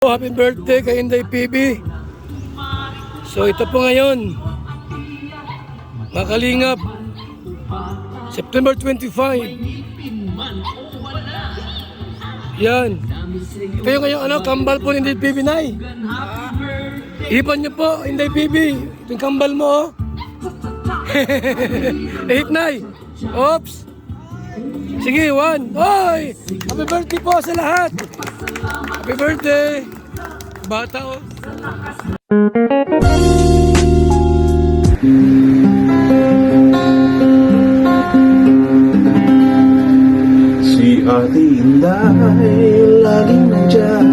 Happy birthday kay Inday PB. So ito po ngayon, mga kalingap, September 25. Yan. Ito yung ngayong kambal po ni Inday PB, Nay. Ihipan niyo po, Inday PB. Ito yung kambal mo, oh. Ihip, Nay. Oops. Sige, one. Oy! Happy birthday po sa lahat. Happy birthday. Bata, oh. Si Ate Inday laging nandyan,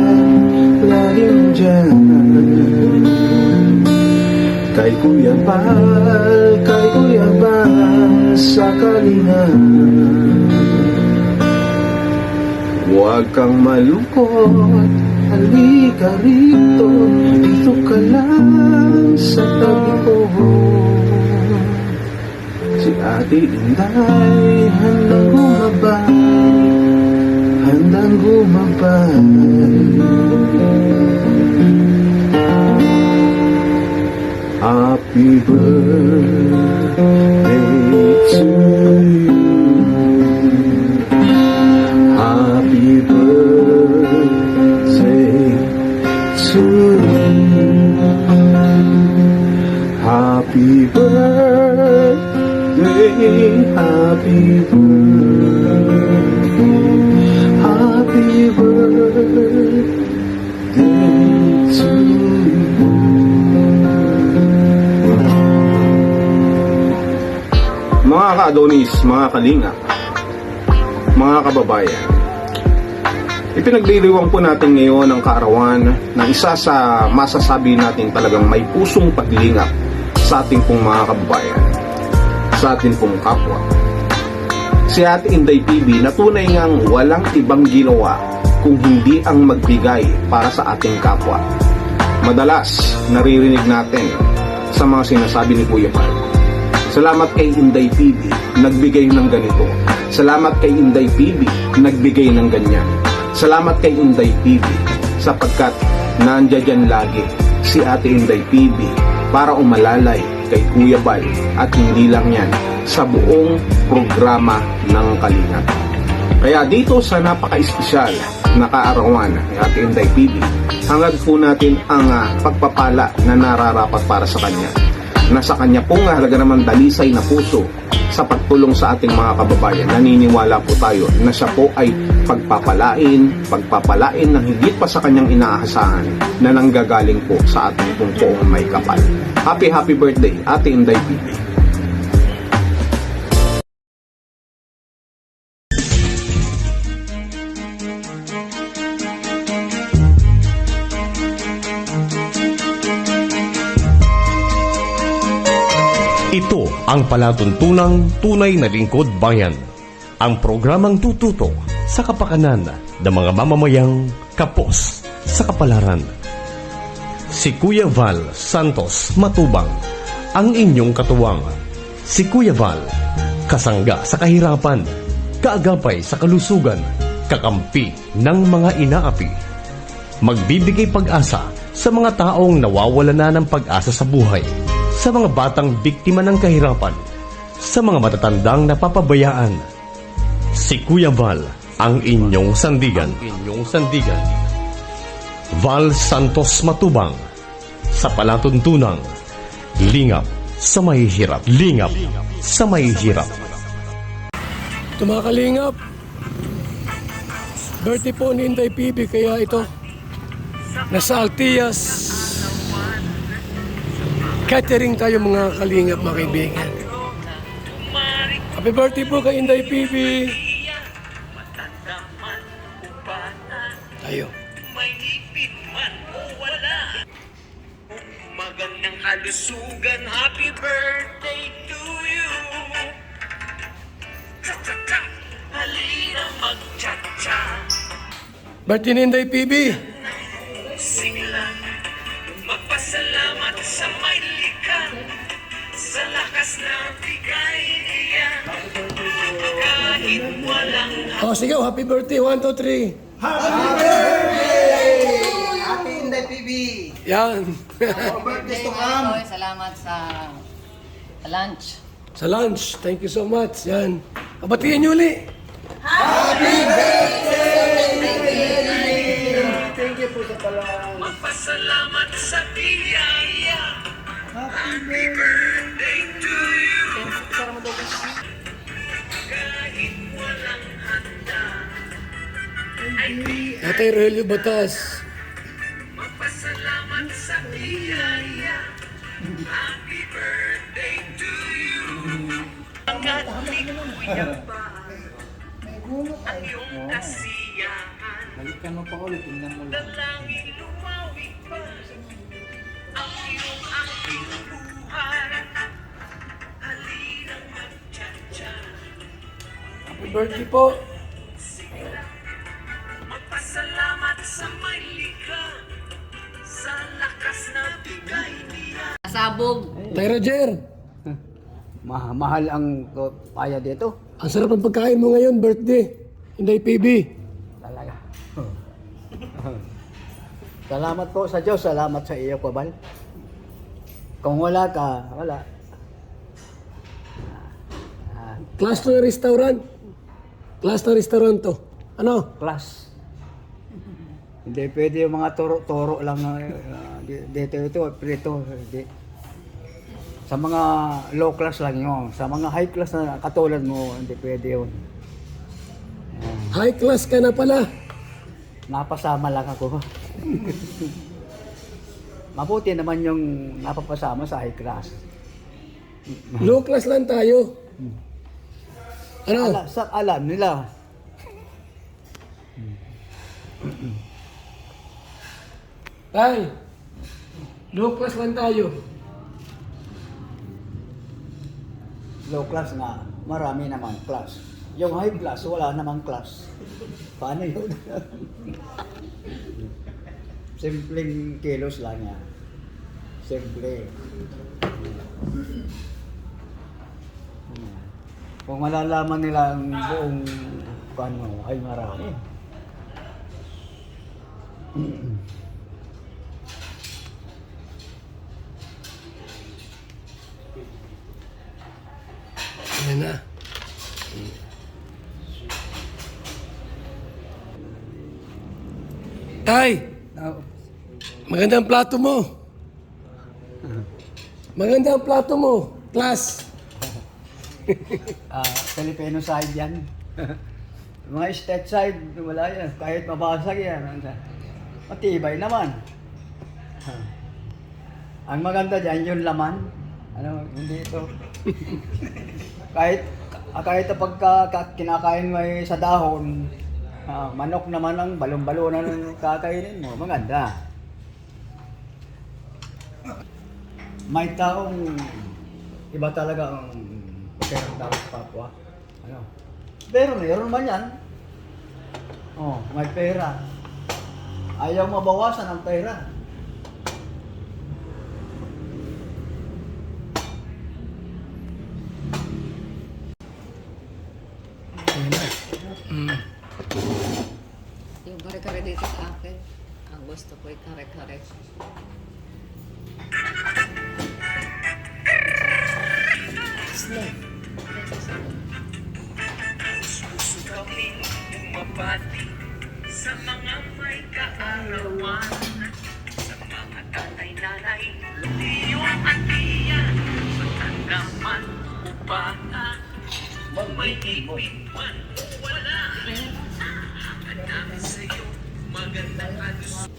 laging nandyan. Kay Kuya Bal sa kalingan. Huwag kang malungkot, halika rito, dito ka lang sa tabi ko. Si Ate Inday handang gumabay, handang gumabay. Happy birthday to you. Happy birthday to you. Happy birthday, happy birthday, happy birthday to you. Mga ka-Adonis, mga kalinga, mga kababayan, ipinagliriwang po natin ngayon ang kaarawan ng isa sa masasabi natin talagang may pusong paglingap sa ating pong mga kababayan, sa ating pong kapwa. Si Ate Inday PB na tunay ngang walang ibang ginawa kung hindi ang magbigay para sa ating kapwa. Madalas naririnig natin sa mga sinasabi ni Kuya Bal, salamat kay Inday PB, nagbigay ng ganito. Salamat kay Inday PB, nagbigay ng ganyan. Salamat kay Inday PB, sapagkat nandiyan lagi si Ate Inday PB para umalalay kay Kuya Bal, at hindi lang yan, sa buong programa ng Kalingap. Kaya dito sa napaka-espesyal na kaarawan ni Ate Inday PB, hangad po natin ang pagpapala na nararapat para sa kanya, na sa kanya pong halaga naman dalisay na puso sa pagtulong sa ating mga kababayan. Naniniwala po tayo na siya po ay pagpapalain ng higit pa sa kanyang inaasahan na nanggagaling po sa ating pong poong may kapal. Happy birthday, Ate Inday PB. Ito ang palatuntunang tunay na lingkod bayan. Ang programang tututo sa kapakanan ng mga mamamayang kapos sa kapalaran. Si Kuya Val Santos Matubang, ang inyong katuwang. Si Kuya Val, kasangga sa kahirapan, kaagapay sa kalusugan, kakampi ng mga inaapi. Magbibigay pag-asa sa mga taong nawawala na ng pag-asa sa buhay, sa mga batang biktima ng kahirapan, sa mga matatandang napapabayaan. Si Kuya Val, ang inyong sandigan. Val Santos Matubang, sa palatuntunang lingap sa mahihirap. Lingap sa mahihirap. Ito mga kalingap, birthday po ni Inday PB, kaya ito nasa Altias catering tayo mga kalingap, mga kaibigan. Happy birthday po kay Inday PB. Tayo. May ipit man o wala, magandang kalusugan. Happy birthday to you. Cha-cha-cha, halina mag-cha-cha. Birthday ni Inday PB. Sigla, magpasalamat sa may likha, sa lakas na bigay niya. Kahit walang Oh, sige, happy birthday. 1, 2, 3. Happy birthday! Ate PB. Yan. More birthdays to come. Salamat sa lunch. Sa lunch. Thank you so much. Yan. Kabatiin niyo uli. Thank you po sa palang. Magpasalamat sa biyaya. Happy birthday to you. Kahit walang handa. Tatay Rogelio Batas. Magpasalamat sa biyaya. Happy birthday to you. Hanggat likuya pa ang iyong kasiyahan. Balikan mo pa ulit, tingnan mo lang. Dalangin lumawig pa ang iyong aking buhay. Halinang magtsatsa. Happy birthday po. Magpasalamat sa may likha sa lakas na bigay niya. Sabog. Tay Roger. Mahal ang paya dito. Ang sarap ng pagkain mo ngayon, birthday. Inday PB. Talaga. Salamat po sa Diyos. Salamat sa iyo, Kabal. Kung wala ka, wala. Class to restaurant. Class to restaurant to. Ano? Class. Hindi pwede yung mga toro lang na dito ito, prito. Sa mga low class lang yun. Sa mga high class na katulad mo, hindi pwede yun. High class ka na pala. Napasama lang ako. Mabuti naman yung napapasama sa high class. Low class lang tayo. Ano? Alam nila. Tay. Low class lang tayo. Low class nga, marami namang class. Yung high class, wala namang class. Paano yun? Simpleng kilos lang yan. Simple. Kung malalaman nila ang buong ano, ay marami. Ayan na. Tay, maganda ang plato mo. Maganda ang plato mo. Class. Filipino side yan. Mga state side, wala yan. Kahit mabasag yan. Matibay naman. Ang maganda dyan, yung laman. Ano, hindi ito. kahit pagka kinakain mo ay sa dahon, manok naman ang balon-balonan ang kakainin mo. Maganda. May taong iba talaga ang pagkain tao sa kapwa. Ano? Pero meron man yan. Oh, may pera. Ayaw mabawasan ang pera. Yung kare-kare dito sa akin. Ang gusto ko ay kare-kare. Susukawin bumabati sa mga may kaarawan. Sa mga tatay-nanay, tiyo at tiya. Matanda man o bata, may ipit man o wala. Hanapin sa'yo, magandang kalusugan.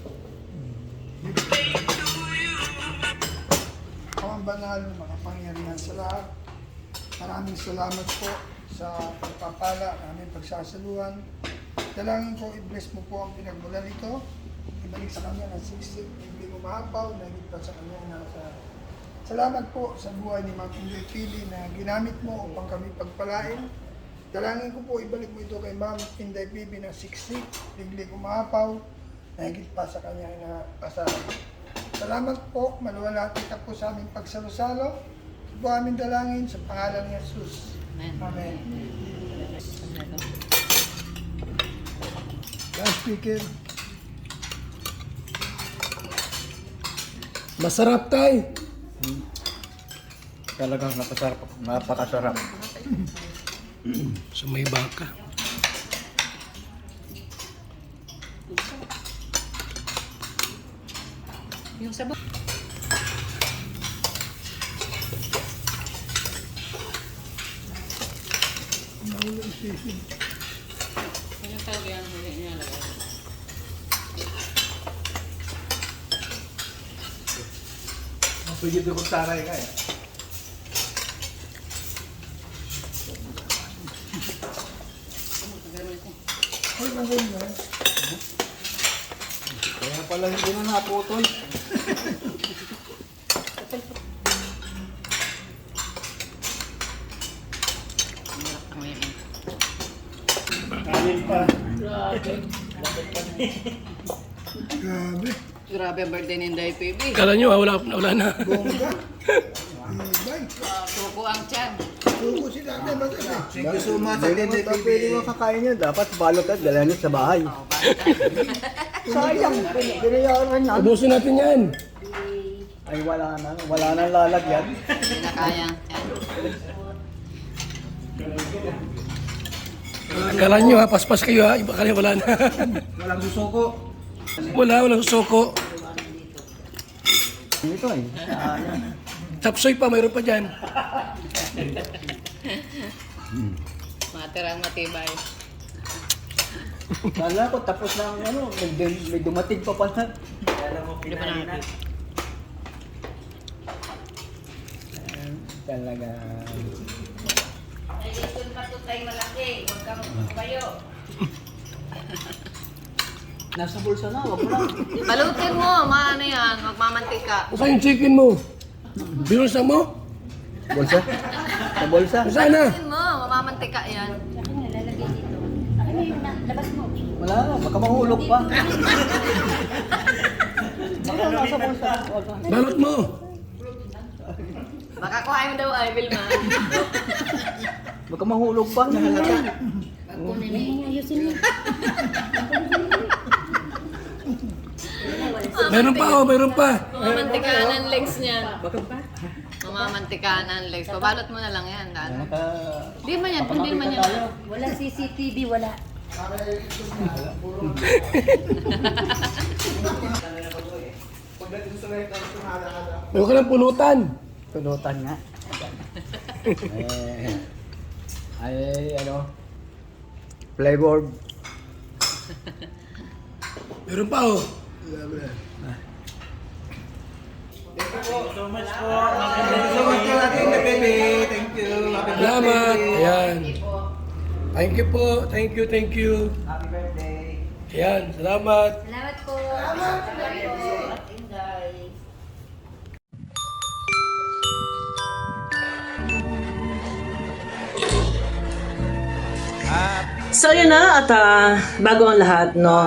Birthday to you. Ang banal, makapangyarihan sa lahat. Maraming salamat po sa pagpapala, aming pagsasaluhan. Dalangin ko, i-bless mo po ang pinagmulan nito. Ibalik sa kanya ng siksik, hindi mo mahapaw, naging pa sa kanya na sa... Salamat po sa buhay ni Ma'am Inday Pili na ginamit mo upang kami pagpalain. Dalangin ko po, ibalik mo ito kay Ma'am Inday Pili na siksik, hindi ko mahapaw, naging pa sa kanya na asahan. Salamat po, maluwalhati ka po sa aming pagsalo-salo. Ito po aming dalangin sa pangalan ni Jesus. Amen. Last speaker. Masarap tay. Talagang napakasarap. So may baka. Yung sabaw. Ano talaga yung huli niya lagay? Pwede ko taray ka eh. Ay, maganda na. Kaya pala hindi na naputol. Kanin pa. Grabe. Grabe ang birthday ni Inday PB. Kala nyo, wala na. Bongga. Ibay. Suko ang tiyan. Suko si dati maganda. Thank you so much. Hindi pa pwede mo kakain yun. Dapat balot at dalhin sa bahay. Sayang. Binayaran yan. Ubusin natin yan. Ay wala na. Wala nang lalagyan. Hindi na kaya. Yan. Kala nyo ha, paspas kayo ha. Iba kaya wala na. Walang susuko. Walang susuko. Ito eh. Chapsoy pa, mayroon pa dyan. Matirang matibay. Kala ko tapos na ang ano. May dumating pa pala. Hindi pa na. Talaga. Nasa bulsa na, wag mo lang. Balutin mo, ano yan, magmamantika. Saan yung chicken mo? Binusa mo? Bulsa? Sa bulsa? Saan na? Balutin mo, mamamantika yan. Wala na, baka mahulog pa. Baka nasa bulsa. Balot mo. Baka kuhain mo daw ay, Vilma. Baka mahulog pa. Nahalata. Meron pa oh, meron pa. Mamamantikaan ang legs niyan. Mamamantikaan ang legs. Pabalot mo na lang yan. Naka... Di man yan, hindi man yan. Wala CCTV, wala. Meron ka ng punutan. Tulutan nga. Ano? Flavor. Meron pa oh. Thank you. Salamat. Ayan. Thank you po. Thank you, thank you. Happy birthday. Ayan, salamat. Salamat po. Salamat po. Inday. So yun na at bago ang lahat no,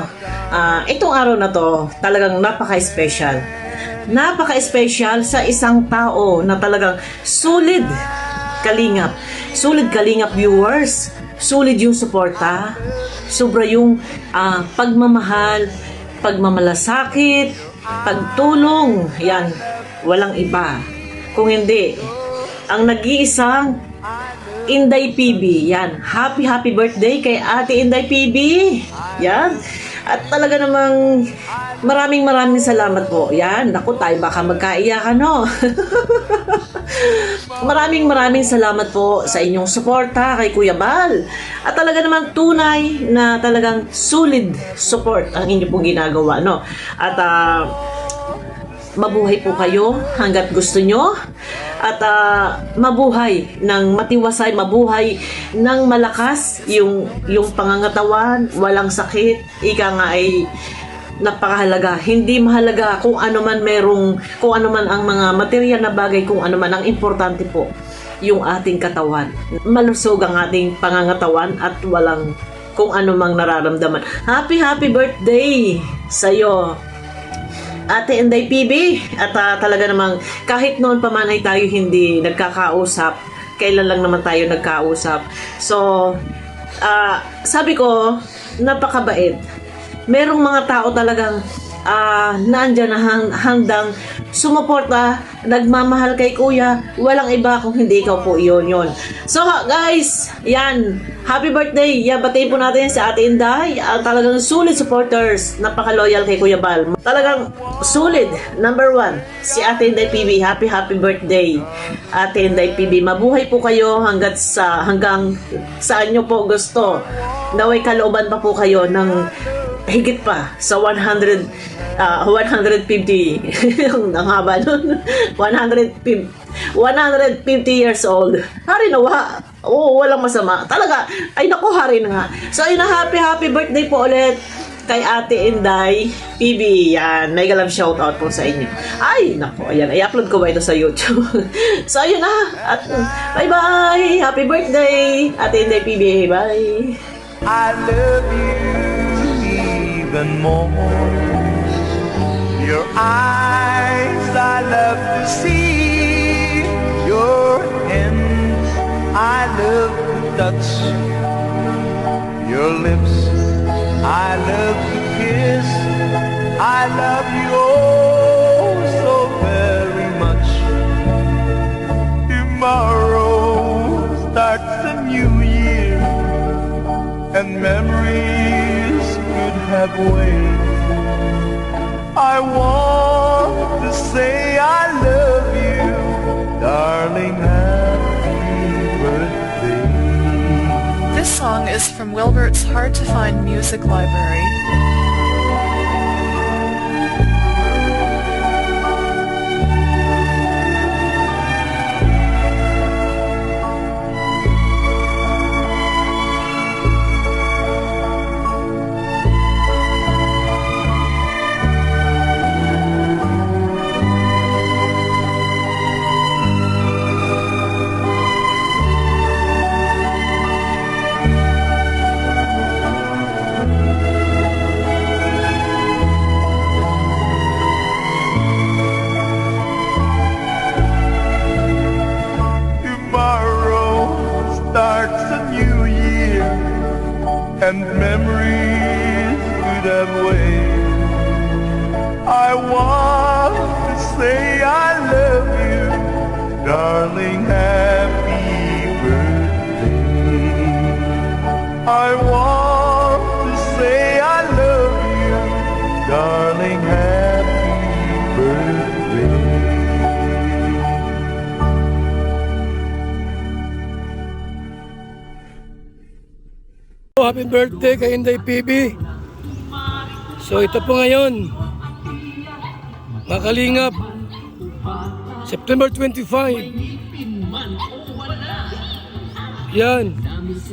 itong araw na to talagang napaka-special. Napaka-special sa isang tao na talagang sulit kalingap. Sulit kalingap viewers. Sulit yung suporta. Sobra yung pagmamahal, pagmamalasakit, pagtulong. Yan, walang iba. Kung hindi, ang nag-iisang Inday PB. Yan. Happy birthday kay Ate Inday PB. Yan. At talaga namang maraming salamat po. Yan. Naku, tayo baka magkaiyakan, no? maraming salamat po sa inyong suporta kay Kuya Bal. At talaga namang tunay na talagang solid support ang inyo pong ginagawa, no? At mabuhay po kayo hanggat gusto nyo at mabuhay ng matiwasay, mabuhay ng malakas yung pangangatawan, walang sakit. Ika nga ay napakahalaga. Hindi mahalaga kung ano man kung ano man ang mga material na bagay, kung ano man ang importante po yung ating katawan. Malusog ang ating pangangatawan at walang kung ano mang nararamdaman. Happy birthday sa'yo, Ate Inday PB. At talaga namang kahit noon pa man ay tayo hindi nagkakausap, kailan lang naman tayo nagkausap. So, sabi ko, napakabait. Merong mga tao talagang nandyan na handang sumuporta, nagmamahal kay kuya, walang iba kung hindi ikaw po yun. So guys, yan, happy birthday, batiin po natin si Ate Inday, talagang solid supporters, napaka-loyal kay Kuya Bal, talagang solid, number 1, si Ate Inday PB, happy birthday, Ate Inday PB, mabuhay po kayo hanggang saan nyo po gusto, naway kalooban pa po kayo ng higit pa sa 150 ang haba nun 150 years old. Hari nawa. Oo, walang masama. Talaga, ay naku, hari na nga. So, ayun na, happy birthday po ulit kay Ate Inday PB. Yan, mega love shoutout po sa inyo. Ay, naku, ayan, i-upload ko ba ito sa YouTube? So, ayun na. At bye-bye. Happy birthday, Ate Inday PB. Bye. I love you even more. Your eyes I love to see. Your hands I love to touch. Your lips I love to kiss. I love you oh so very much. Tomorrow starts a new year, and memories could have waited. I want to say I love you, darling, happy birthday. This song is from Wilbert's Hard to Find Music Library. And memories could have waited. I want to say I love you, darling, happy birthday. I want to say I love you, darling, happy birthday. Happy birthday kay Inday PB. So ito po ngayon, mga kalingap, September 25. Yan.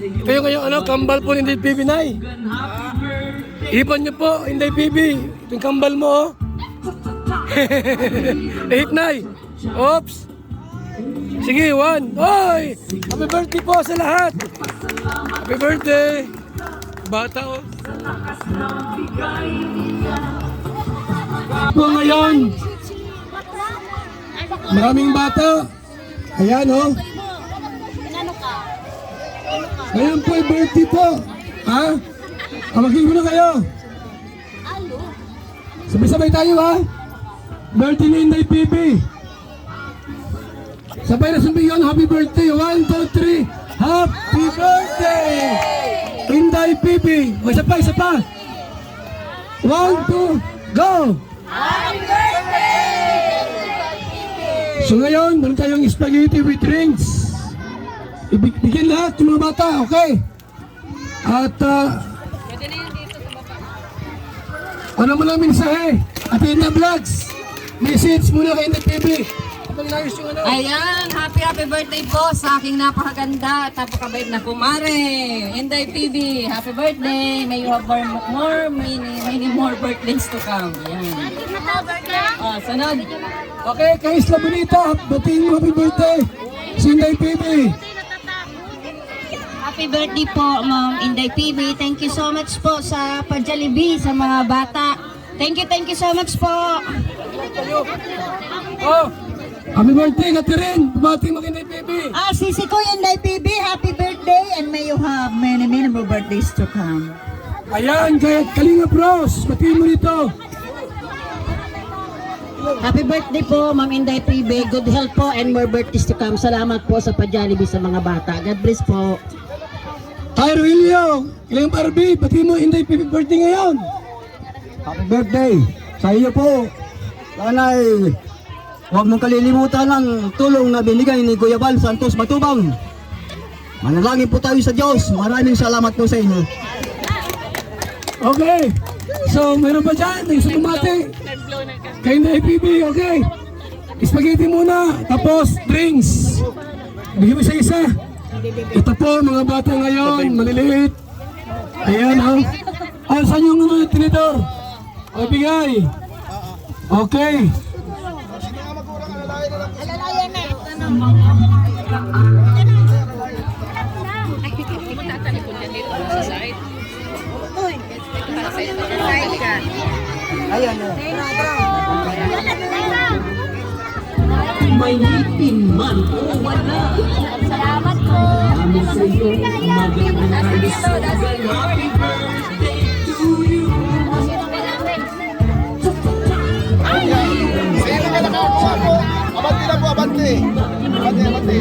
Ito yung kanyang kambal po ni Inday PB, Nay. Ipan niyo po, Inday PB. Ito yung kambal mo, Hit, Nay. Oops. Sige, 1. Oy! Happy birthday po sa lahat. Happy birthday. Bata o. Po ngayon, maraming bata. Ayan o. Ayan po, birthday po. Ha? Kamagin mo na kayo. Sabay-sabay tayo ha. Birthday ni Inday PB. Sabay na sumbiyon, happy birthday. 1, 2, 3. Happy birthday! Inday PB. O, isa pa. 1, 2, go! Happy birthday! So ngayon, meron tayong spaghetti with drinks. Ibigyan lahat yung mga bata, okay? At, ano mo lang mensahe? Atin na vlogs. Message muna kay Inday PB. Ayan, happy birthday po sa aking napakaganda at napakabait na kumare, Inday PB. Happy birthday. May you have many more birthdays to come. Ayan. Sunod. Okay, kay Isla Bonita, batiin mo happy birthday si Inday PB. Happy birthday po, Ma'am Inday PB. Thank you so much po sa pa-Jollibee sa mga bata. Thank you so much po. Oh, happy birthday, Catherine. Bumati mo kay Inday PB. Sisi ko Inday PB, happy birthday and may you have many more birthdays to come. Ayan, kay Kalinga Bros, batiin mo dito. Happy birthday po, Ma'am Inday PB. Good health po and more birthdays to come. Salamat po sa pa-Jollibee sa mga bata. God bless po. Tay Ruilio, Ilang Barbie, pati mo Inday PB birthday ngayon. Happy birthday sa iyo po. Sana ay huwag mong kalilimutan ang tulong na binigay ni Kuya Val Santos Matubang. Manalangin po tayo sa Diyos. Maraming salamat po sa inyo. Okay. So, meron pa dyan? May gusto kumati? Kay Inday PB, okay. Spaghetti muna, tapos drinks. Bigyan mo isa-isa. Ito po, mga bata ngayon, maliliit. Ayan, oh. Ah, saan yung tinidor? O, bigay. Okay. Ayan. May ngipin man o wala. Salamat po. Kami sa iyo, magandang kalusugan. Happy birthday to you. Sino ka nakakuha po? Abante na po, abante. Abante.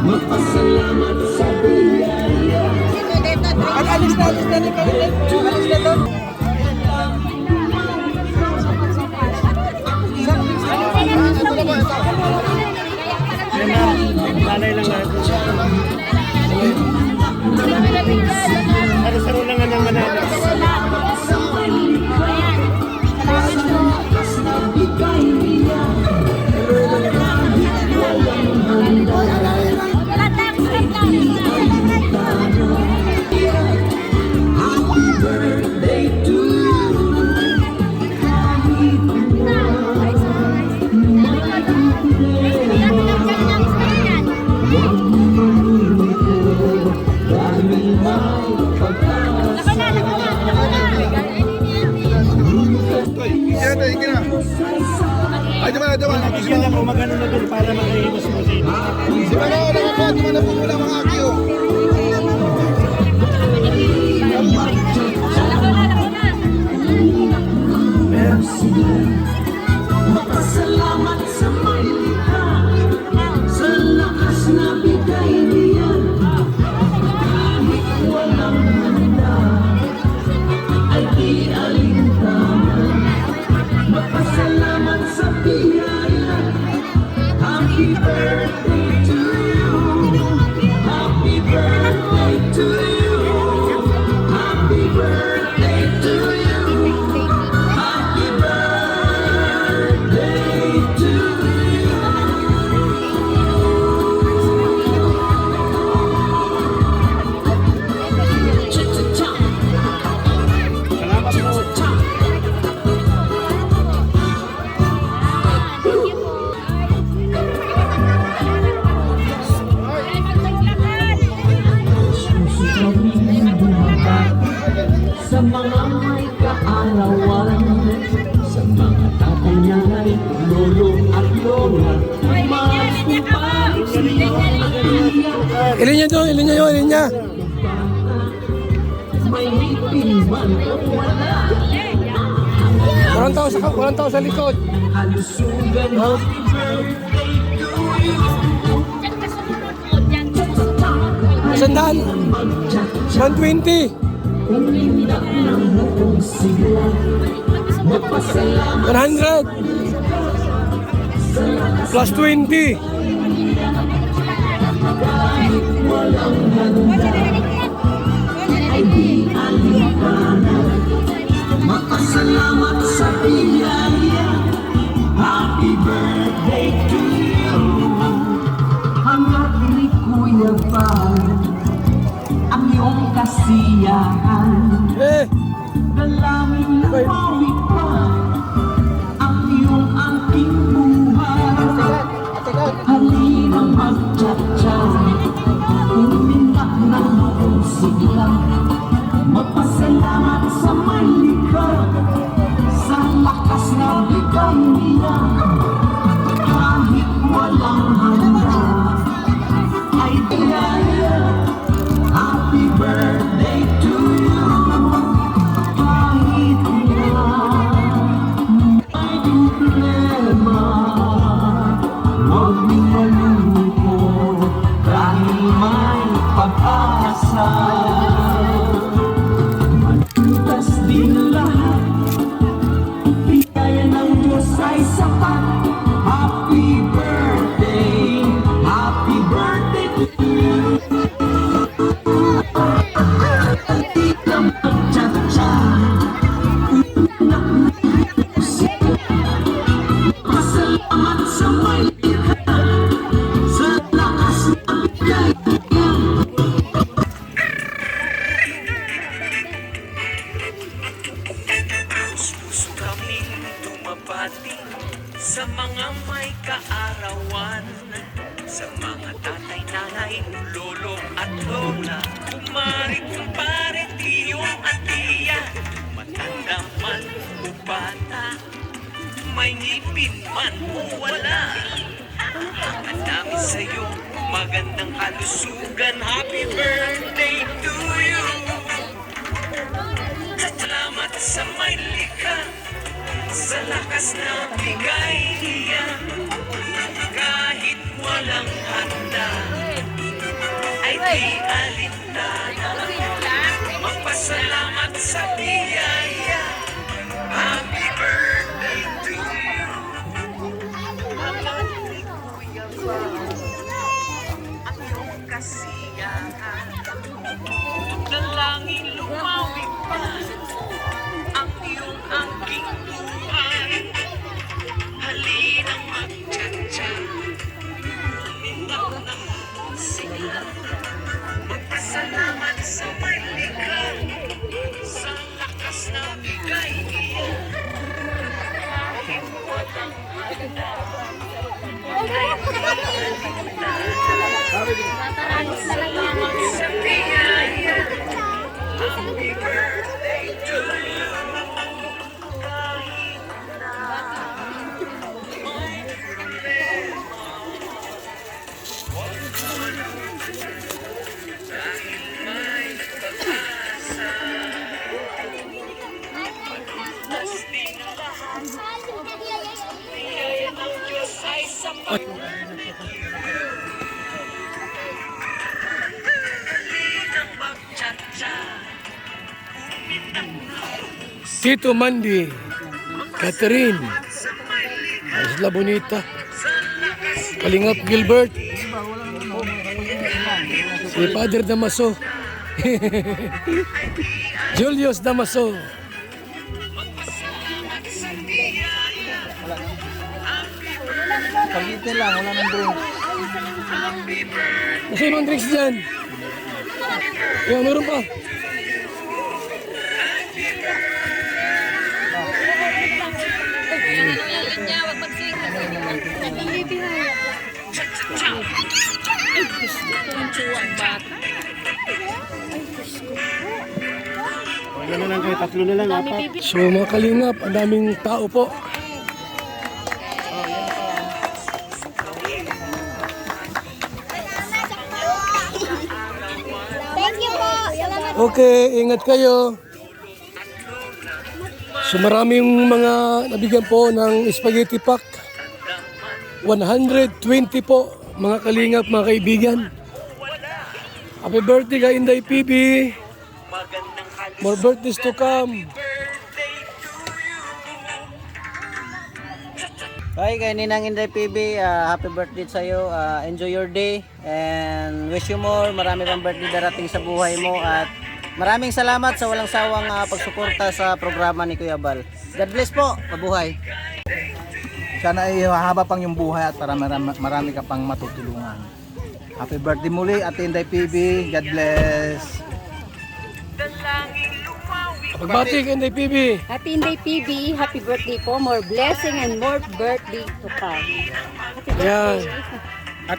Magpasalamat sa biyaya. Alis na doon. Lalay lang natin. Saro lang ang manalo. Ay, diba. Sige na po, magano na doon para mag-iwas mo sa inyo. Di ba na po mula mga akyo. Magpasalamat sa may likha, sa lakas na bigay niya. Kahit walang handa, ay di alintaman. Magpasalamat sa biyaya. Happy birthday to you. Happy birthday to you. Happy birthday to you. Happy birthday to you. Cha-cha-cha. Cha-cha-cha. Sa mga may kaarawan, sa mga tatay nanay, lolo at lola, magpupalik sila at iyak. Ilin niya doon, ilin niya yun, ilin niya. May ngipin man o wala. Walang tao sa likod. Kalusugan, happy birthday to you. Sandaan. 120. Umindak ng buong sigla. Magpasalamat 100. Plus 20. kahit walang handa. Ay di alipanan. Magpasalamat sa biyaya. Happy birthday to you. Hanggat ni Kuya Val, ang iyong kasiyahan. Dalangin na mawi pa ang iyong aking buhay. Halina magtsatsa, uminak ng buong sigla. Magpasalamat sa may likha, sa lakas na kahit walang handa ay biyaya. Happy birthday to you. Kahit na may problema, huwag niyong malungkot dahil may pag-asa. Magbutas din lahat, biyaya ng Diyos ay sapat. Happy birthday to you. Cha-cha, pasalamat sa may likha, sa lakas na bigay. Gusto kaming tumabati sa mga may kaarawan, sa mga tatay, nanay, lolo at lola, kumari, kumpare, tiyo at tiya, matanda man o bata, may ngipin man o wala. Ang dami sa'yo, magandang kalusugan, happy birthday to you. Salamat sa may likha, sa lakas na bigay niya. Kahit walang handa, ay di alintana. Magpasalamat sa biyaya. Happy birthday to you. Mahal ni Kuya Bal, ang iyong kasiyahan. Dalangin lumawig pa ang iyong angking buhay. Halinang mag-tsa-tsa, umindaw ng sila. Magpasalamat sa may likha, sa lakas na bigay niya. Kahit walang handa, ay salamat sa biyaya. Happy birthday to you. Kahit na may problema, huwag malungkot dahil may pag-asa. Magbutas din lahat, biyaya ng Diyos ay sapat. Halinang mag-tsa-tsa, uminang na puso. Tito Mandy, Catherine, Isla Bonita, Kalingap Gilbert, si Father Damaso, Julius Damaso, Pagitin lang, wala nang drinks. kasi ibang drinks dyan. Kaya meron pa. Ano lang kayo, tatlo na lang, apat. So mga kalingap, ang daming tao po. Thank you po. Salamat. Okay, ingat kayo. So maraming mga nabigyan po ng spaghetti pack. 120 po mga kalingap, mga kaibigan. Happy birthday kay Inday PB. More birthdays to come. Okay, kay Ninang Inday PB, happy birthday sa iyo. Enjoy your day and wish you more. Marami pang birthday darating sa buhay mo at maraming salamat sa walang sawang pagsuporta sa programa ni Kuya Bal. God bless po, mabuhay. Sana ay hahaba pang yung buhay at para marami ka pang matutulungan. Happy birthday muli, Ate Inday PB. God bless. Pagbati kay Inday PB. Happy Inday PB. Happy birthday po. More blessing and more birthday to come. Happy birthday. Yan.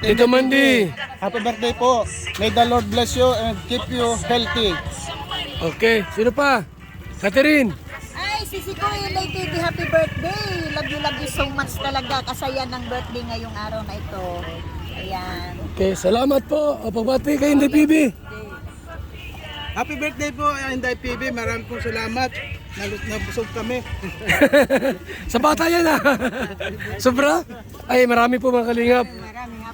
Tito Mandy. Happy birthday po. May the Lord bless you and keep you healthy. Okay, sino pa? Catherine. Ay, Sisi ko, Inday TV, happy birthday. Love you so much talaga. Kasaya ng birthday ngayong araw na ito. Ayan. Okay, salamat po. O, pagbati kay Inday PB. Happy birthday po, Inday PB. Maraming pong salamat. Nabusog kami. Sa bata yan Sobra? Ay, marami po mga kalingap.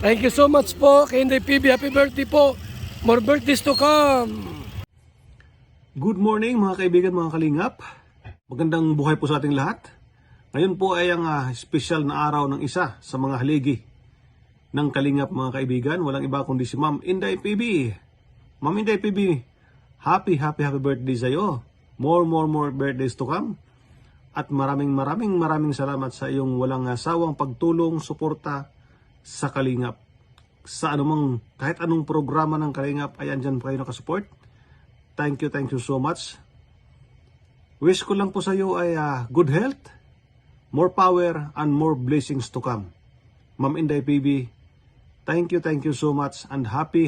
Thank you so much po kay Inday PB. Happy birthday po. More birthdays to come. Good morning mga kaibigan, mga kalingap. Magandang buhay po sa ating lahat. Ngayon po ay ang special na araw ng isa sa mga haligi ng kalingap mga kaibigan. Walang iba kundi si Ma'am Inday PB. Ma'am Inday PB, happy birthday sa iyo. More birthdays to come. At maraming salamat sa iyong walang sawang pagtulong, suporta sa kalingap. Sa anumang, kahit anong programa ng kalingap ay andyan po kayo nakasupport. Thank you so much. Wish ko lang po sa iyo ay good health, more power, and more blessings to come. Ma'am Inday PB, thank you so much and happy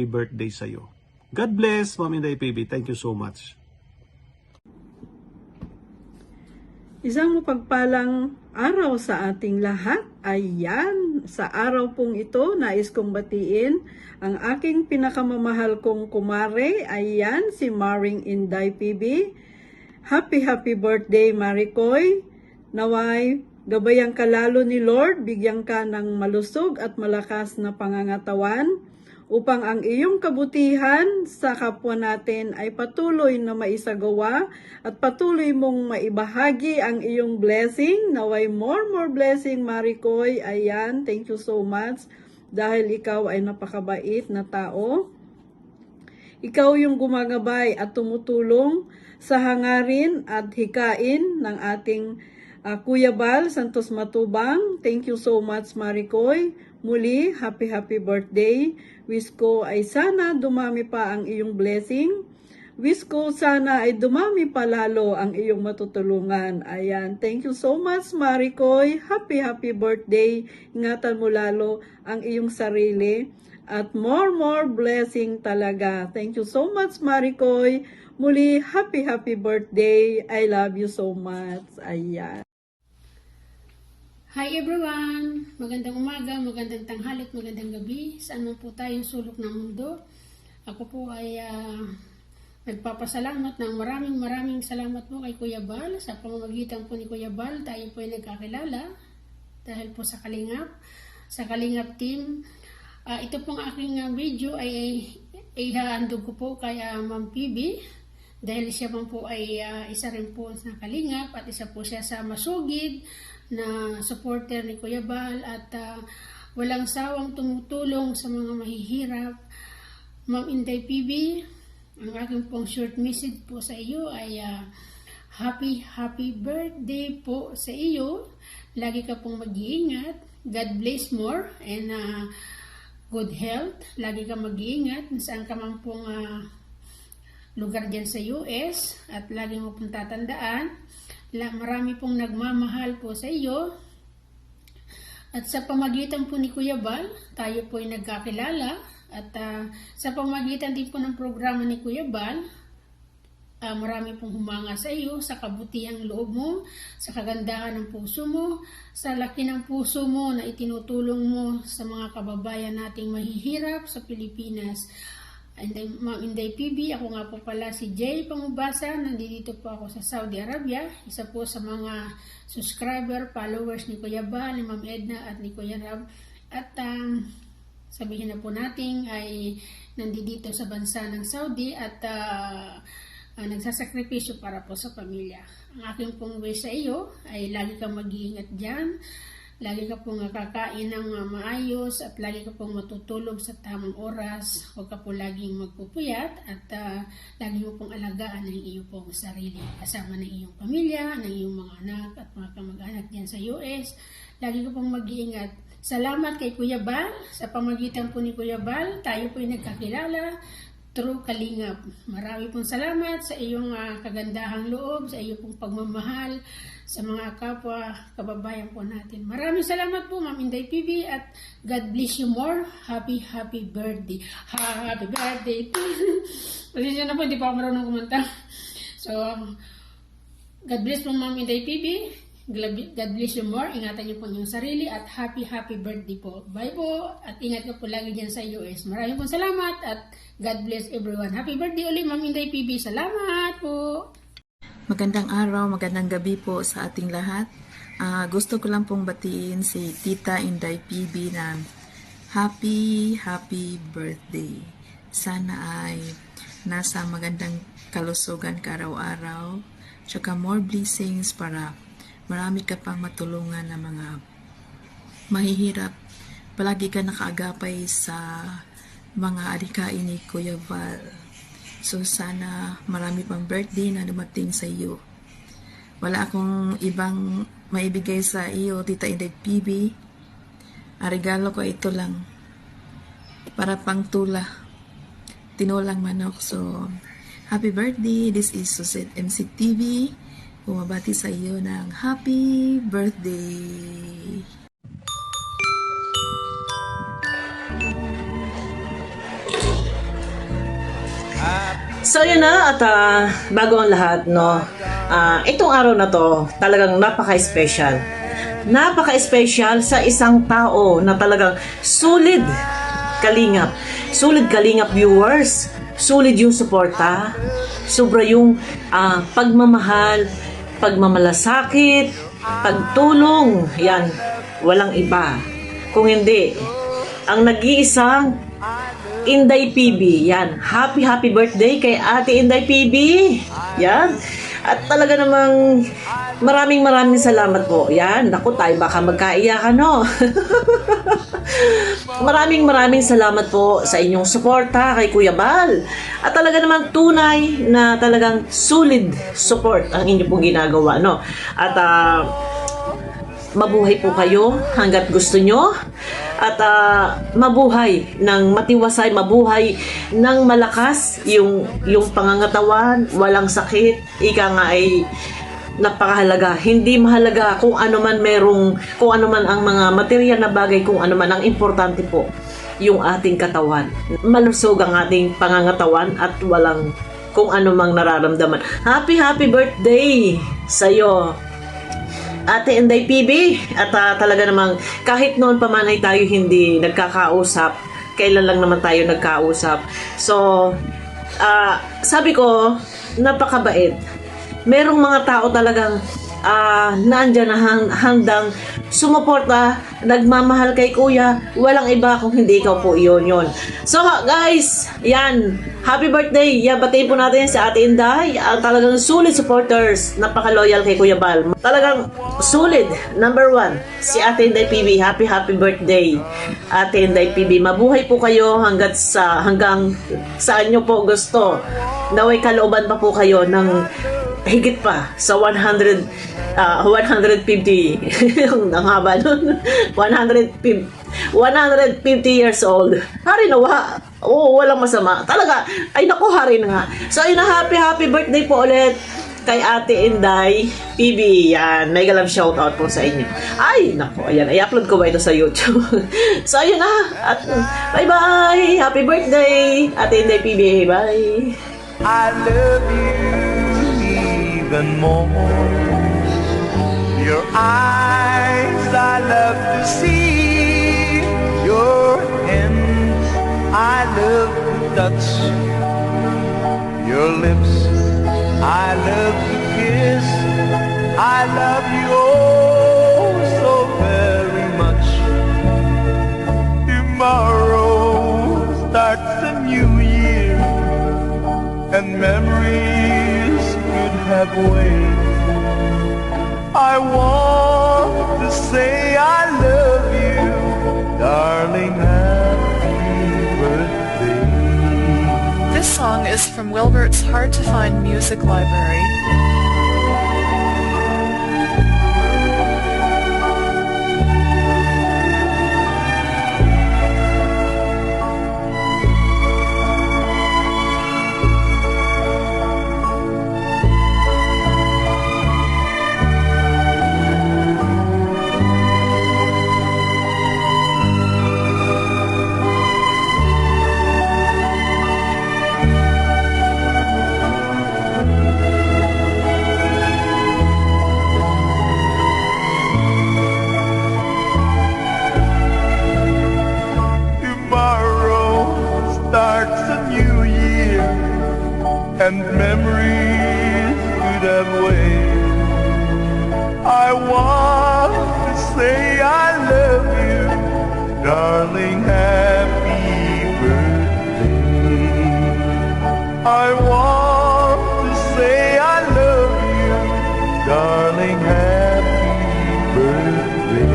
birthday sa iyo. God bless, Ma'am Inday PB. Thank you so much. Isang mapagpalang araw sa ating lahat. Ayan, sa araw pong ito, nais kong batiin ang aking pinakamamahal kong kumare. Ayan, si Maring Inday PB. Happy birthday, Maricoy. Naway, gabayan ka lalo ni Lord, bigyan ka ng malusog at malakas na pangangatawan upang ang iyong kabutihan sa kapwa natin ay patuloy na maisagawa at patuloy mong maibahagi ang iyong blessing. Naway more blessing, Maricoy. Ayan, thank you so much dahil ikaw ay napakabait na tao. Ikaw yung gumagabay at tumutulong sa hangarin at hikain ng ating Kuya Bal Santos Matubang. Thank you so much, Maricoy. Muli, happy birthday. Wish ko ay sana dumami pa ang iyong blessing. Wish ko sana ay dumami pa lalo ang iyong matutulungan. Ayan, thank you so much, Maricoy. Happy birthday. Ingatan mo lalo ang iyong sarili. At more blessing talaga. Thank you so much, Maricoy. Muli, happy birthday. I love you so much. Ayan. Hi everyone! Magandang umaga, magandang tanghali at magandang gabi. Saan man po tayong sulok ng mundo. Ako po ay nagpapasalamat ng maraming salamat po kay Kuya Bal. Sa pamamagitan po ni Kuya Bal, tayo po ay nagkakilala. Dahil po sa Kalingap team. Ito pong aking video ay ihahandog ko po kay Ma'am PB. Dahil siya po ay isa rin po sa Kalingap at isa po siya sa masugid na supporter ni Kuya Bal at walang sawang tumutulong sa mga mahihirap. Ma'am Inday PB, ang aking pong short message po sa iyo ay happy birthday po sa iyo. Lagi ka pong mag-iingat. God bless more and good health. Lagi ka mag-iingat saan ka man pong lugar dyan sa US at lagi mo pong tatandaan. Marami pong nagmamahal po sa iyo at sa pamagitan po ni Kuya Bal tayo po ay nagkakilala at sa pamagitan din po ng programa ni Kuya Bal marami pong humanga sa iyo sa kabutihang loob mo, sa kagandahan ng puso mo, sa laki ng puso mo na itinutulong mo sa mga kababayan nating mahihirap sa Pilipinas. Ma'am Inday PB, ako nga po pala si Jay Pangubasa, nandito po ako sa Saudi Arabia, isa po sa mga subscriber, followers ni Kuya Bal, ni Ma'am Edna at ni Kuya Rab. At sabihin na po natin ay nandito sa bansa ng Saudi at nagsasakripisyo para po sa pamilya. Ang aking pong wish sa iyo ay lagi kang mag-iingat dyan. Lagi ka pong kakain ng maayos at lagi ka pong matutulog sa tamang oras. Huwag ka po laging magpupuyat at lagi mo pong alagaan ang iyong pong sarili. Kasama ng iyong pamilya, ng iyong mga anak at mga kamag-anak dyan sa US. Lagi ka pong mag-iingat. Salamat kay Kuya Bal. Sa pamagitan po ni Kuya Bal, tayo po ay nagkakilala. True Kalingap. Marami pong salamat sa iyong kagandahang loob, sa iyong pong pagmamahal sa mga kapwa kababayan po natin. Maraming salamat po, Ma'am Inday PB, at God bless you more. Happy birthday. Happy birthday. Pasensya na po, hindi pa ako marunong kumanta. So, God bless po Ma'am Inday PB. God bless you more. Ingatan niyo po yung sarili at happy birthday po. Bye po at ingat ka po lagi dyan sa US. Maraming po salamat at God bless everyone. Happy birthday ulit Ma'am Inday PB. Salamat po. Magandang araw, magandang gabi po sa ating lahat. Gusto ko lang pong batiin si Tita Inday PB na happy birthday. Sana ay nasa magandang kalusugan ka araw-araw. Tsaka more blessings para marami ka pang matulungan ng mga mahihirap. Palagi ka nakaagapay sa mga adikain ni Kuya Val. So sana marami pang birthday na dumating sa iyo. Wala akong ibang maibigay sa iyo, Tita Inday PB. Ang regalo ko ito lang. Para pang tula. Tinulang manok. So, happy birthday. This is Suzette MC TV. Bumabati sa iyo ng happy birthday. So yun na at bago ang lahat no, itong araw na to talagang napaka-special. Napaka-special sa isang tao na talagang sulit kalingap. Sulit kalingap viewers. Sulit yung suporta. Sobra yung pagmamahal, pagmamalasakit, pagtulong. Yan, walang iba. Kung hindi, ang nag-iisang Inday PB. Yan, happy birthday kay Ate Inday PB. Yan. At talaga namang maraming salamat po. Yan, naku tayo baka magkaiyakan no. Maraming salamat po sa inyong suporta kay Kuya Bal. At talaga naman tunay na talagang solid support ang inyo pong ginagawa no. At mabuhay po kayo hanggat gusto nyo. At mabuhay ng matiwasay, mabuhay ng malakas yung pangangatawan, walang sakit. Ika nga ay napakahalaga. Hindi mahalaga kung ano man kung ano man ang mga material na bagay, kung ano man ang importante po yung ating katawan. Malusog ang ating pangangatawan at walang kung ano mang nararamdaman. Happy birthday sa'yo, Ate Inday PB. At talaga namang kahit noon pa man ay tayo hindi nagkakausap, kailan lang naman tayo nagkausap. So, sabi ko, napakabait. Merong mga tao talagang naandyan na handang sumuporta, nagmamahal kay Kuya. Walang iba kung hindi ikaw po yun. So guys, yan, happy birthday. Batiin po natin si Ate Inday. Talagang solid supporters, napaka-loyal kay Kuya Bal. Talagang solid, number 1 si Ate Inday PB. Happy birthday Ate Inday PB. Mabuhay po kayo hanggang saan nyo po gusto. Naway kalooban pa po kayo ng higit pa sa 150 ang haba nun 150 years old. Hari nawa. Oo, walang masama. Talaga, ay naku, hari na nga. So, ayun na, happy birthday po ulit kay Ate Inday PB. Yan, mega love shoutout po sa inyo. Ay, naku, ayan, i-upload ko ba ito sa YouTube? So, ayun na. At bye-bye. Happy birthday, Ate Inday PB. Bye. I love you even more. Your eyes I love to see. Your hands I love to touch. Your lips I love to kiss. I love you oh so very much. Tomorrow starts a new year, and memories could have waited. I want to say I love you, darling, happy birthday. This song is from Wilbert's Hard to Find Music Library. and memories could have waited. I want to say I love you, darling, happy birthday. I want to say I love you, darling, happy birthday.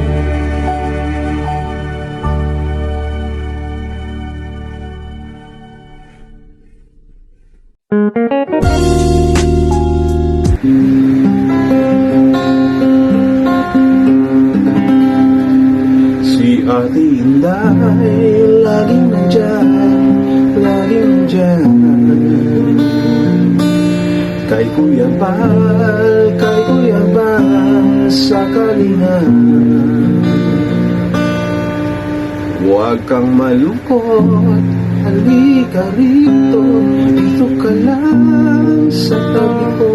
Si Ate Inday, laging nandyan, laging nandyan. Kay Kuya Bal, sa kalingan. Huwag kang malungkot, halika rito, dito ka lang sa tabi ko.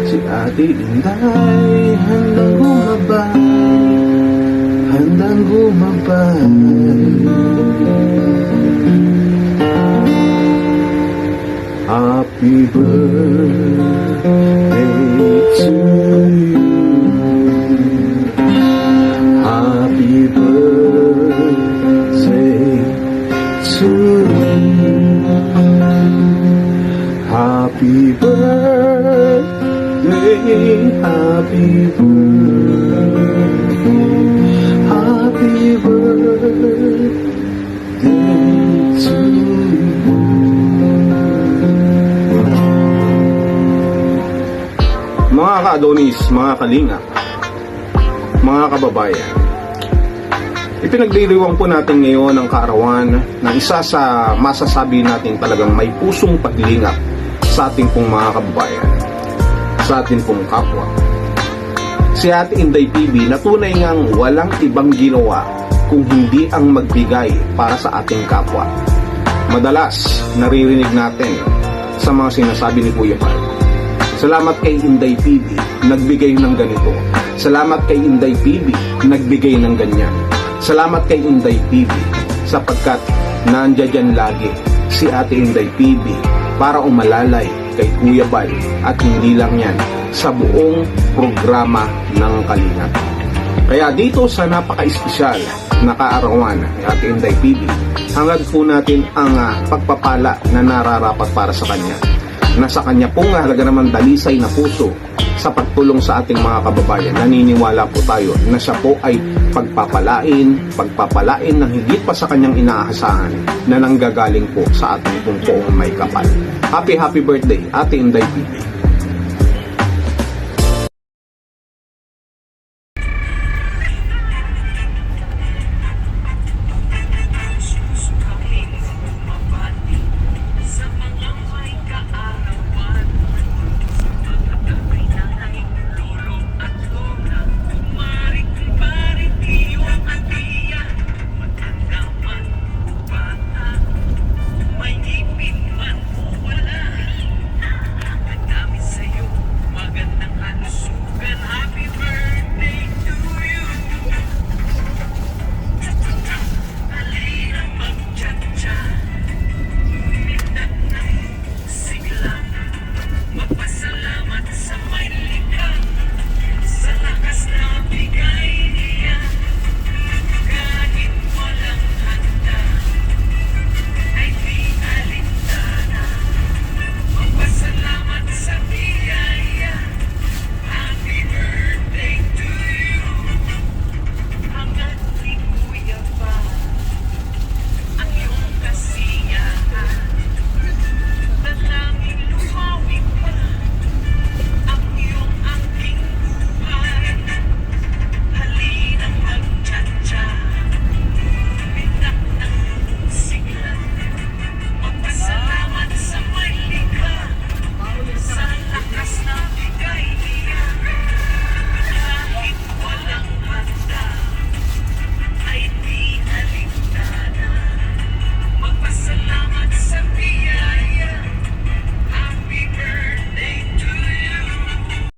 Si Ate Inday, handang gumabay. Happy birthday to you. Happy birthday to you. Happy birthday, happy birthday, happy birthday to you. Mga ka-Adonis, mga kalinga, mga kababayan, ipinagdiriwang po natin ngayon ang kaarawan ng isa sa masasabi natin talagang may pusong paglingap sa ating pong mga kababayan, sa ating pong kapwa. Si Ate Inday PB na tunay ngang walang ibang ginawa kung hindi ang magbigay para sa ating kapwa. Madalas naririnig natin sa mga sinasabi ni Kuya Bal, salamat kay Inday PB, nagbigay ng ganito. Salamat kay Inday PB, nagbigay ng ganyan. Salamat kay Inday PB, sapagkat nandiyan lagi si Ate Inday PB para umalalay kay Kuya Bal, at hindi lang yan, sa buong programa ng Kalingap. Kaya dito sa napaka-espesyal na kaarawan ni Ate Inday PB, hangad po natin ang pagpapala na nararapat para sa kanya. Nasa kanya pong halaga naman dalisay na puso sa pagtulong sa ating mga kababayan. Naniniwala po tayo na siya po ay pagpapalain ng higit pa sa kanyang inaasahan na nanggagaling po sa ating pong poong may kapal. Happy birthday, Ate Inday PB.